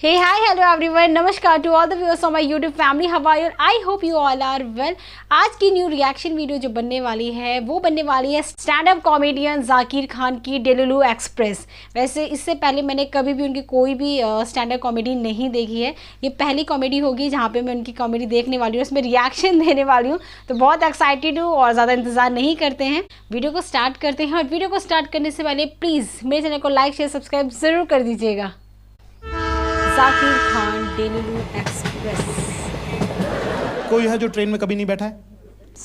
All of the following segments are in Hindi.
Hey, hi, hello everyone. Namaskar to all the viewers of my YouTube family. How are you? I hope you all are well. आज की न्यू रिएक्शन वीडियो जो बनने वाली है वो बनने वाली है stand up comedian Zakir Khan की डेलुलु एक्सप्रेस। वैसे इससे पहले मैंने कभी भी उनकी कोई भी स्टैंड अप कॉमेडी नहीं देखी है। ये पहली कॉमेडी होगी जहाँ पे मैं उनकी कॉमेडी देखने वाली हूँ, उसमें रिएक्शन देने वाली हूँ। तो बहुत एक्साइटेड हूँ और ज़्यादा इंतजार नहीं करते हैं, वीडियो को स्टार्ट करते हैं। और वीडियो को स्टार्ट करने से पहले प्लीज़ मेरे चैनल को लाइक शेयर सब्सक्राइब ज़रूर कर दीजिएगा। Zakir Khan delulu express. कोई है जो ट्रेन में कभी नहीं बैठा है?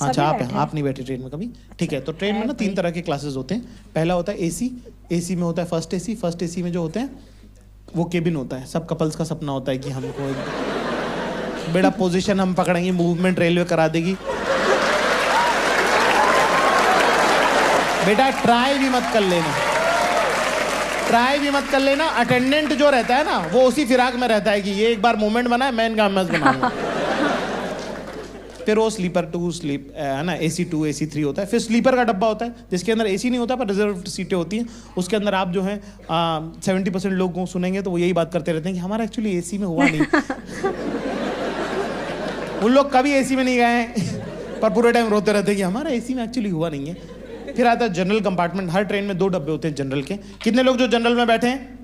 अच्छा आप नहीं बैठे ट्रेन में कभी? ठीक है, तो ट्रेन में ना 3 तरह के क्लासेस होते हैं। पहला होता है एसी, एसी में होता है फर्स्ट एसी में जो होते हैं वो केबिन होता है। सब कपल्स का सपना होता है कि हमको बड़ा पोजीशन हम पकड़ेंगे, मूवमेंट रेलवे करा देगी। बेटा ट्राई भी मत कर लेना, अटेंडेंट जो रहता है ना वो उसी फिराक में रहता है कि ये एक बार मूवमेंट बनाए मैं इनका मस्त बनाऊंगा। फिर वो स्लीपर टू है ना, AC 2 AC 3 होता है। फिर स्लीपर का डब्बा होता है जिसके अंदर AC नहीं होता पर रिजर्व सीटें होती हैं। उसके अंदर आप जो है 70% लोग को सुनेंगे तो वो यही बात करते रहते हैं कि हमारा एक्चुअली AC में हुआ नहीं। उन लोग कभी AC में नहीं गए हैं पर पूरे टाइम रोते रहते हैं कि हमारा AC में एक्चुअली हुआ नहीं है। फिर आता है जनरल कंपार्टमेंट। हर ट्रेन में 2 डब्बे होते हैं जनरल के। कितने लोग जो जनरल में बैठे हैं?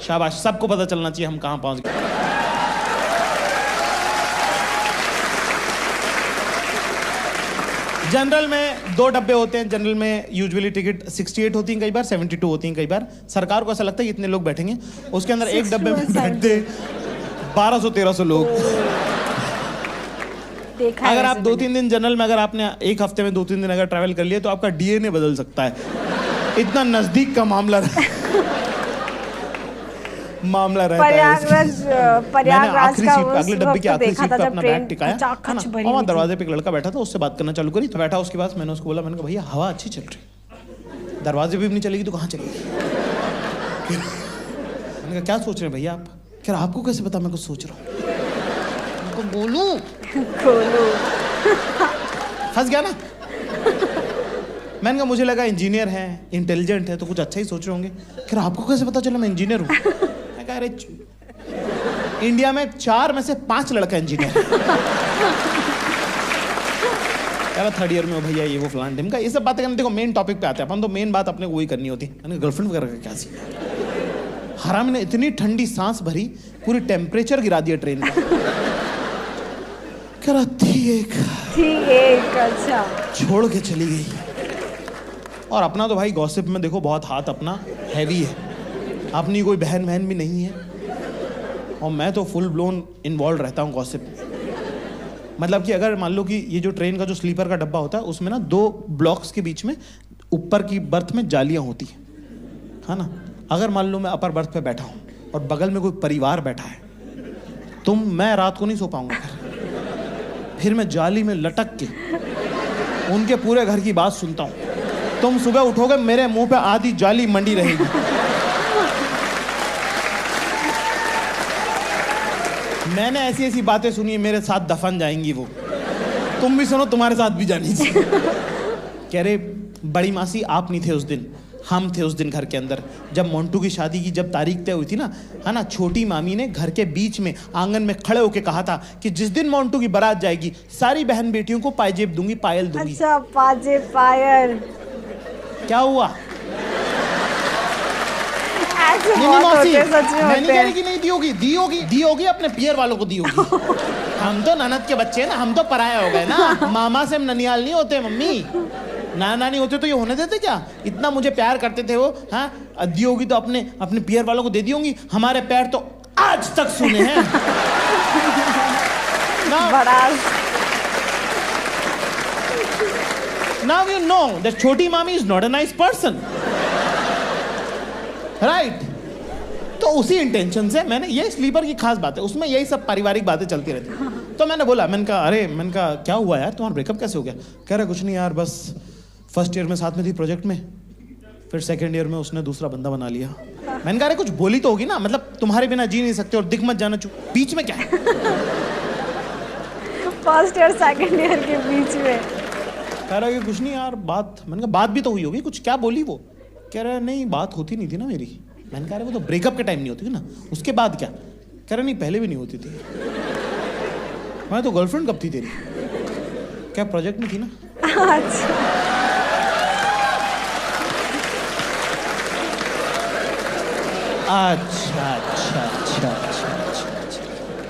शाबाश, सबको पता चलना चाहिए हम कहां पहुंच गए। जनरल में 2 डब्बे होते हैं। जनरल में यूजुअली टिकट 68 होती है, कई बार 72 होती है, कई बार सरकार को ऐसा लगता है कि इतने लोग बैठेंगे। उसके अंदर एक डब्बे में बैठते 1200-1300 लोग। अगर आप 2-3 दिन जनरल में, अगर आपने एक हफ्ते में 2-3 दिन अगर ट्रैवल कर लिया तो आपका DNA बदल सकता है। इतना नजदीक का मामला रहता है। प्रयागराज का अगले डब्बे की आखिरी सीट पे अपना बैग टिकाया, वहाँ दरवाजे पे एक लड़का बैठा था, उससे बात करना चालू करी। तो बैठा, उसके पास मैंने उसको बोला, मैंने कहा भैया हवा अच्छी चल रही, दरवाजे पे भी नहीं चलेगी तो कहाँ चलेगी? मैंने कहा क्या सोच रहे हैं भैया आप? कह रहा आपको कैसे पता मैं कुछ सोच रहा हूँ? उनको बोलूं फंस गया ना। मैंने कहा मुझे लगा इंजीनियर है, इंटेलिजेंट है तो कुछ अच्छा ही सोच रहे होंगे। कह रहा आपको कैसे पता चला मैं इंजीनियर हूँ? मैं कहा अरे इंडिया में 4 में से 5 लड़का इंजीनियर है। यार 3rd ईयर में हो भैया, ये वो फलान ढिमका, ये सब बातें करने। देखो मेन टॉपिक पे आते हैं अपन, तो मेन बात अपने को वही करनी होती है। मैंने गर्लफ्रेंड वगैरह का क्या सीन? हराम ने इतनी ठंडी सांस भरी, पूरी टेम्परेचर गिरा दिया ट्रेन का। कह रहा थी एक अच्छा छोड़ के चली गई। और अपना तो भाई गॉसिप में देखो बहुत हाथ अपना हैवी है। अपनी कोई बहन भी नहीं है और मैं तो फुल ब्लोन इन्वॉल्व रहता हूँ गॉसिप। मतलब कि अगर मान लो कि ये जो ट्रेन का जो स्लीपर का डब्बा होता है उसमें ना 2 ब्लॉक्स के बीच में ऊपर की बर्थ में जालियां होती है ना। अगर मान लो मैं अपर बर्थ पे बैठा हूँ और बगल में कोई परिवार बैठा है तो मैं रात को नहीं सो पाऊंगा। फिर मैं जाली में लटक के उनके पूरे घर की बात सुनता हूँ। तुम सुबह उठोगे मेरे मुंह पे आधी जाली मंडी रहेगी। मैंने ऐसी बातें सुनी है, मेरे साथ दफन जाएंगी वो। तुम भी सुनो, तुम्हारे साथ भी जानी चाहिए। कह रहे बड़ी मासी आप नहीं थे उस दिन, हम थे उस दिन घर के अंदर। जब मोंटू की शादी की जब तारीख तय हुई थी ना, है ना, छोटी मामी ने घर के बीच में आंगन में खड़े होके कहा था कि जिस दिन मोंटू की बारात जाएगी सारी बहन बेटियों को पायजेब दूंगी, पायल दूंगी। अच्छा, पायल क्या हुआ? नहीं कह रही कि नहीं दी होगी अपने पियर वालों को दी होगी। हम तो ननद के बच्चे हैं ना, हम तो पराया हो गए ना। मामा से ननियाल नहीं होते मम्मी, नाना नहीं होते तो ये होने देते क्या? इतना मुझे प्यार करते थे वो। हाँ, दी होगी तो अपने पियर वालों को दे दी होंगी। हमारे पैर तो आज तक सुने हैं। Now you know that छोटी मामी is not a nice person, right? तो उसी इंटेंशन से मैंने, ये स्लीपर की खास बात है, उसमें यही सब पारिवारिक बातें चलती रहती। तो मैंने बोला, मैंने कहा क्या हुआ यार, तुम्हारा ब्रेकअप कैसे हो गया? कह रहा कुछ नहीं यार, बस फर्स्ट ईयर में साथ में थी प्रोजेक्ट में, फिर 2nd ईयर में उसने दूसरा बंदा बना लिया। मैंने कहा कुछ बोली तो होगी ना, मतलब तुम्हारे बिना जी नहीं सकते और दिख मत जाना चुप, बीच में क्या है? फर्स्ट ईयर 2nd ईयर के बीच में। कह रहा है कुछ नहीं यार बात। मैंने कहा बात भी तो हुई होगी कुछ, क्या बोली वो? कह रहा है नहीं बात होती नहीं थी ना मेरी। मैंने कहा वो तो ब्रेकअप के टाइम नहीं होती थी ना, उसके बाद क्या? कह रहा नहीं पहले भी नहीं होती थी। मैं तो गर्लफ्रेंड कब थी तेरी? क्या प्रोजेक्ट में थी ना? अच्छा।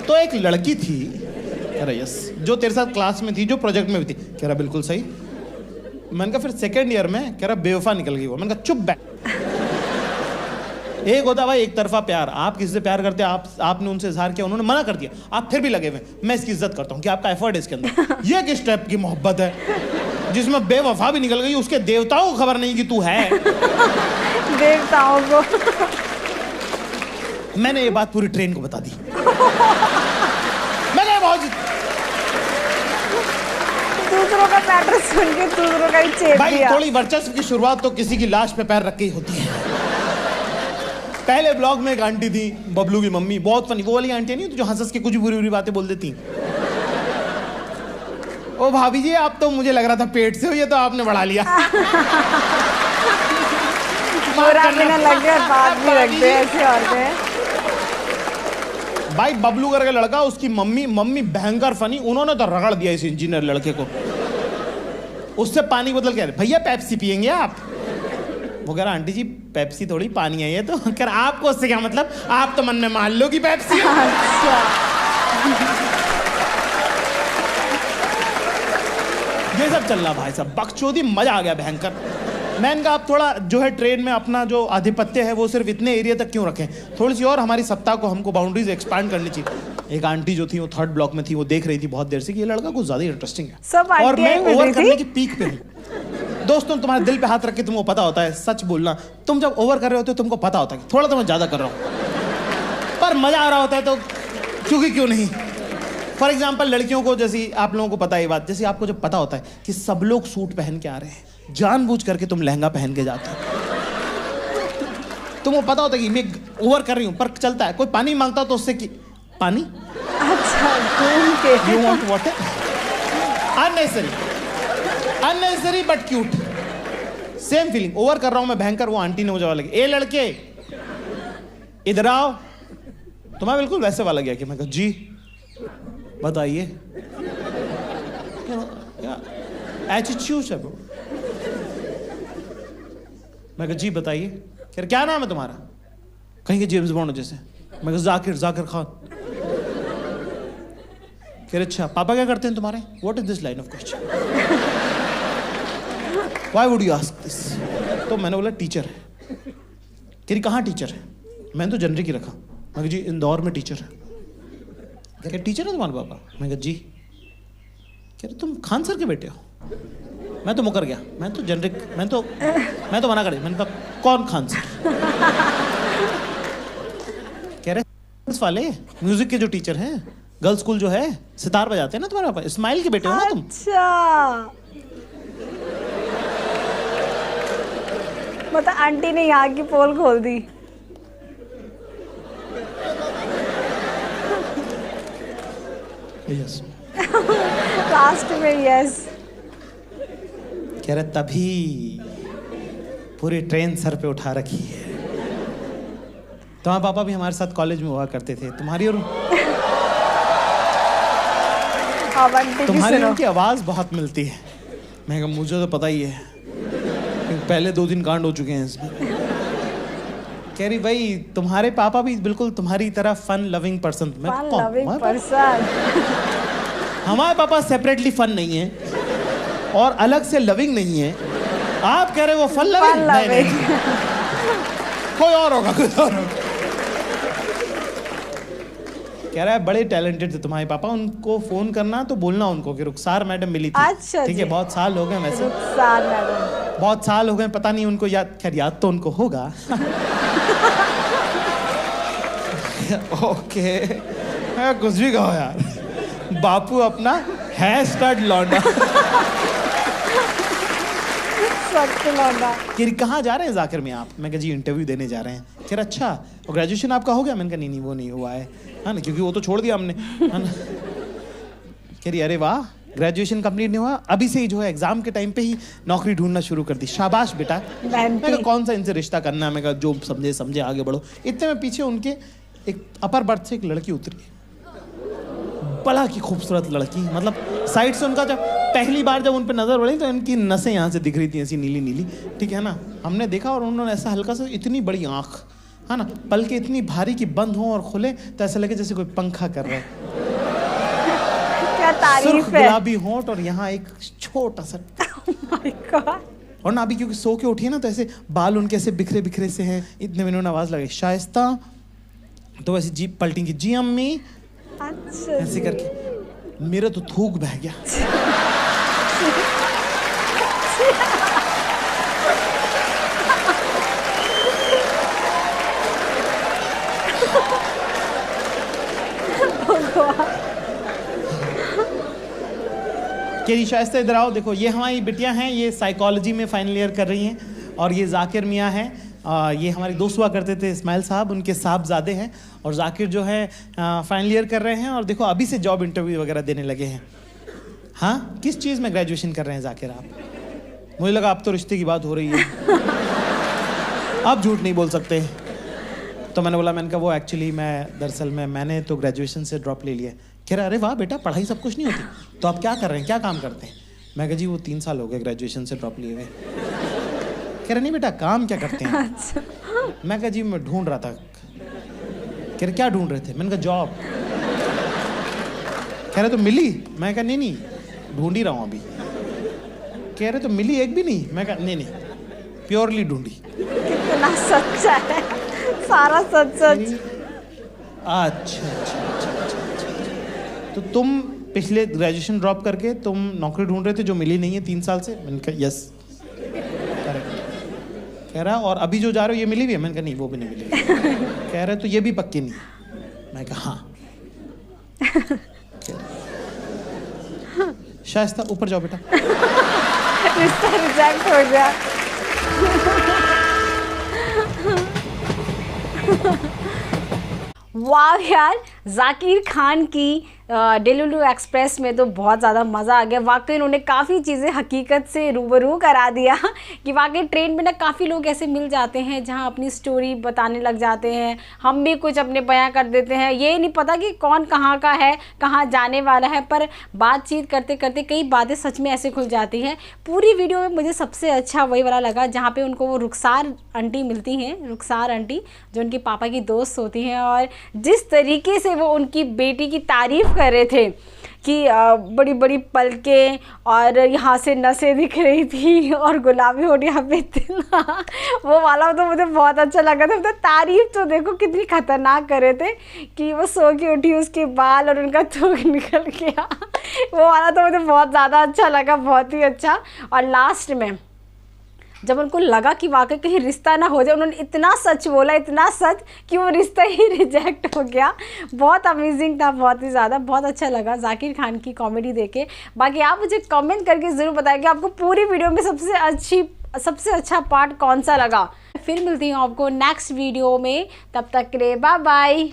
तो एक लड़की थी, कह रहा यस, जो तेरे साथ क्लास में थी, जो प्रोजेक्ट में भी थी। कह रहा बिल्कुल सही। मैंने कहा फिर सेकेंड ईयर में, कह रहा बेवफा निकल गई वो। मैंने कहा चुप बैठ। एक होता भाई एक तरफा प्यार, आप किसी से प्यार करते हैं, आपने उनसे इजहार किया, उन्होंने मना कर दिया, आप फिर भी लगे हुए। मैं इसकी इज्जत करता हूँ कि आपका एफर्ट है इसके अंदर। ये किस टाइप की मोहब्बत है जिसमें बेवफा भी निकल गई, उसके देवताओं को खबर नहीं कि तू है। देवताओं को। मैंने ये बात पूरी ट्रेन को बता दी। मैंने बहुत दूसरों का मैटर सुन के दूसरों का ही चेप भाई दिया। थोड़ी वर्चस्व की शुरुआत तो किसी की लाश पे पैर रख के ही होती है। पहले ब्लॉग में एक आंटी थी, बबलू की मम्मी, बहुत फनी, वो वाली आंटी नहीं तो जो हंस की कुछ बुरी बुरी बातें बोल देती। ओ भाभी जी आप तो, मुझे लग रहा था पेट से हो, ये तो आपने बढ़ा लिया। बुरा भी ना लगे, बात भी रखते ऐसे औरतें। भाई बबलू करके लड़का, उसकी मम्मी भयंकर फनी, उन्होंने तो रगड़ दिया इस इंजीनियर लड़के को। उससे पानी बोतल कह रहे भैया पेप्सी पियेंगे आप? वो कह रहा आंटी जी पेप्सी थोड़ी पानी है ये तो। कह रहा आपको उससे क्या मतलब, आप तो मन में मान लो कि पेप्सी है। अच्छा। ये सब चल रहा भाई साहब, बकचोदी, मजा आ गया भयंकर। मैंने कहा आप थोड़ा जो है ट्रेन में अपना जो आधिपत्य है वो सिर्फ इतने एरिया तक क्यों रखें, थोड़ी सी और हमारी सत्ता को, हमको बाउंड्रीज एक्सपांड करनी चाहिए। एक आंटी जो थी वो थर्ड ब्लॉक में थी, वो देख रही थी बहुत देर से कि ये लड़का कुछ ज्यादा इंटरेस्टिंग है। सब और मैं आंटियां ओवर मिल रही करने थी? की पीक पे हूँ। दोस्तों तुम्हारे दिल पे हाथ रख के तुमको पता होता है, सच बोलना, तुम जब ओवर कर रहे होते हो तुमको पता होता है कि थोड़ा तो मैं ज्यादा कर रहा हूँ, पर मजा आ रहा होता है तो क्योंकि क्यों नहीं। फॉर एग्जाम्पल लड़कियों को, जैसे आप लोगों को पता है ये बात, जैसे आपको जब पता होता है कि सब लोग सूट पहन के आ रहे हैं, जानबूझ करके तुम लहंगा पहन के जाते हो। तुमको पता होता है कि मैं ओवर कर रही हूँ, पर चलता है। कोई पानी मांगता तो उससे कि पानी, अच्छा you want water, unnecessary but cute. Same feeling, over कर रहा हूं मैं भयंकर। वो आंटी ने मुझे वाला ए लड़के इधर आओ, तुम्हारा बिल्कुल वैसे वाला गया कि मैं कहा जी बताइए, एटीट्यूड है ब्रो। मैं कहा जी बताइए। कह रहे क्या नाम है तुम्हारा? कहीं के जेम्स बॉन्ड जैसे। मैं कहा जाकिर खान। कह रहे अच्छा पापा क्या करते हैं तुम्हारे? What is this line of question, why would you ask this? तो मैंने बोला टीचर है। कह रही कहाँ टीचर है? मैंने तो जनरिक ही रखा। मैं कहा जी इंदौर में टीचर है। कह रहे टीचर है तुम्हारे पापा? मैं कहा जी। कह रहे तुम खान सर के बेटे हो? मैं तो मुकर गया, मैं तो जनरिक, मैं तो मना कर दिया। मैंने कहा कौन खान सर? कह रहे वाले म्यूजिक के जो टीचर हैं, गर्ल्स स्कूल जो है, सितार बजाते हैं ना तुम्हारे पापा, इस्माइल के बेटे हो ना तुम? अच्छा, मतलब आंटी ने यहाँ की पोल खोल दी। यस। लास्ट में यस। कह रहे तभी पूरी ट्रेन सर पे उठा रखी है। तुम्हारे पापा भी हमारे साथ कॉलेज में हुआ करते थे, तुम्हारी और तुम्हारी उनकी आवाज बहुत मिलती है। मैं कहा मुझे तो पता ही है, पहले 2 दिन कांड हो चुके हैं इसमें। कह रही भाई तुम्हारे पापा भी बिल्कुल तुम्हारी तरह फन लविंग पर्सन। हमारे पापा सेपरेटली फन नहीं है और अलग से लविंग नहीं है। आप कह रहे वो फन लविंग? नहीं। कोई और होगा, कोई और होगा। कह रहा है बड़े टैलेंटेड थे तुम्हारे पापा, उनको फोन करना तो बोलना उनको कि रुखसार मैडम मिली थी। अच्छा ठीक है, बहुत साल हो गए वैसे, रुखसार मैडम बहुत साल हो गए, पता नहीं उनको याद, खैर याद तो उनको होगा। ओके कुछ भी कहो यार, बापू अपना है स्टड लौंडा। कहाँ जा रहे हैं जाकिर में आप? मैं कहा जी इंटरव्यू देने जा रहे हैं। कह रहा अच्छा, और ग्रेजुएशन आपका हो गया? मैंने कहा नहीं वो नहीं हुआ है ना, क्योंकि वो तो छोड़ दिया हमने, है ना। कह रही अरे वाह, ग्रेजुएशन कंप्लीट नहीं हुआ, अभी से ही जो है एग्जाम के टाइम पे ही नौकरी ढूंढना शुरू कर दी। शाबाश बेटा। मैं कहा कौन सा इनसे रिश्ता करना है, मैं कहा जो समझे आगे बढ़ो। इतने में पीछे उनके एक अपर बर्थ से एक लड़की उतरी, बड़ा की खूबसूरत लड़की, मतलब साइड से उनका जब पहली बार जब उन पर नजर पड़ी तो इनकी नसें यहाँ से दिख रही थी ऐसी नीली नीली, ठीक है ना। हमने देखा और उन्होंने ऐसा हल्का सा, इतनी बड़ी आँख है ना, पलके इतनी भारी कि बंद हो और खुले तो ऐसा लगे जैसे कोई पंखा कर रहा है। क्या तारीफ है। गुलाबी होंठ और यहाँ एक छोटा सा और ना अभी क्योंकि सो के उठी है ना तो ऐसे बाल उनके ऐसे बिखरे बिखरे से हैं। इतने में उन्होंने आवाज लगाई शाइस्ता, तो वैसे जीप पलटेंगी जी अम्मी, अच्छा ऐसे करके मेरा तो थूक बह गया। केरी शाइस्ता इधर आओ, देखो ये हमारी बिटियां हैं, ये साइकोलॉजी में फाइनल ईयर कर रही हैं। और ये जाकिर मियाँ हैं, ये हमारे दोस्त हुआ करते थे इस्माइल साहब, उनके साहबजादे हैं। और जाकिर जो है फाइनल ईयर कर रहे हैं और देखो अभी से जॉब इंटरव्यू वगैरह देने लगे हैं। हाँ, किस चीज़ में ग्रेजुएशन कर रहे हैं जाकिर आप? मुझे लगा आप तो रिश्ते की बात हो रही है। आप झूठ नहीं बोल सकते। तो मैंने बोला, मैंने कहा वो एक्चुअली दरअसल मैंने तो ग्रेजुएशन से ड्रॉप ले लिया। कह रहा अरे वाह बेटा, पढ़ाई सब कुछ नहीं होती, तो आप क्या कर रहे हैं, क्या काम करते हैं? मैं कहा जी वो 3 साल हो गए ग्रेजुएशन से ड्रॉप लिए हुए। कह रहे नहीं बेटा, काम क्या करते हैं? मैं कहा जी मैं ढूंढ रहा था। कह रहे क्या ढूंढ रहे थे? मैंने कहा जॉब। कह रहे तो मिली? मैं कहा नहीं ढूंढ ही रहा हूँ अभी। कह रहे तो मिली एक भी नहीं? मैं कहा नहीं प्योरली ढूंढी। कितना सच्चा है, सारा सच। अच्छा। तो तुम पिछले ग्रेजुएशन ड्रॉप करके तुम नौकरी ढूंढ रहे थे जो मिली नहीं है 3 साल से? मैंने कहा यस। कह रहा और अभी जो जा रहे हो ये मिली हुई है? मैंने कहा नहीं वो भी नहीं मिली। कह रहे तो ये भी पक्की नहीं? मैं कहा हाँ। शाइस्ता ऊपर जाओ बेटा। रिश्ता रिजेक्ट हो गया। वाह यार, जाकिर खान की डेलुलु एक्सप्रेस में तो बहुत ज़्यादा मज़ा आ गया। वाकई उन्होंने काफ़ी चीज़ें हकीकत से रूबरू करा दिया कि वाकई ट्रेन में ना काफ़ी लोग ऐसे मिल जाते हैं जहां अपनी स्टोरी बताने लग जाते हैं। हम भी कुछ अपने बयां कर देते हैं, ये नहीं पता कि कौन कहाँ का है, कहाँ जाने वाला है, पर बातचीत करते करते कई बातें सच में ऐसे खुल जाती हैं। पूरी वीडियो में मुझे सबसे अच्छा वही वाला लगा जहाँ पर उनको वो रुखसार आंटी मिलती हैं, रुखसार आंटी जो उनकी पापा की दोस्त होती हैं, और जिस तरीके से वो उनकी बेटी की तारीफ़ कर रहे थे कि बड़ी बड़ी पलकें और यहाँ से नसें दिख रही थी और गुलाबी होठ यहाँ पे इतना, वो वाला तो मुझे बहुत अच्छा लगा था। तो तारीफ़ तो देखो कितनी खतरनाक कर रहे थे कि वो सो के उठी, उसके बाल और उनका थूक निकल गया। वो वाला तो मुझे बहुत ज़्यादा अच्छा लगा, बहुत ही अच्छा। और लास्ट में जब उनको लगा कि वाकई कहीं रिश्ता ना हो जाए, उन्होंने इतना सच बोला, इतना सच कि वो रिश्ता ही रिजेक्ट हो गया। बहुत अमेजिंग था, बहुत ही ज़्यादा, बहुत अच्छा लगा जाकिर खान की कॉमेडी देखे। बाकी आप मुझे कमेंट करके ज़रूर बताएं कि आपको पूरी वीडियो में सबसे अच्छा पार्ट कौन सा लगा। फिर मिलती हूँ आपको नेक्स्ट वीडियो में, तब तक के लिए बाय बाय।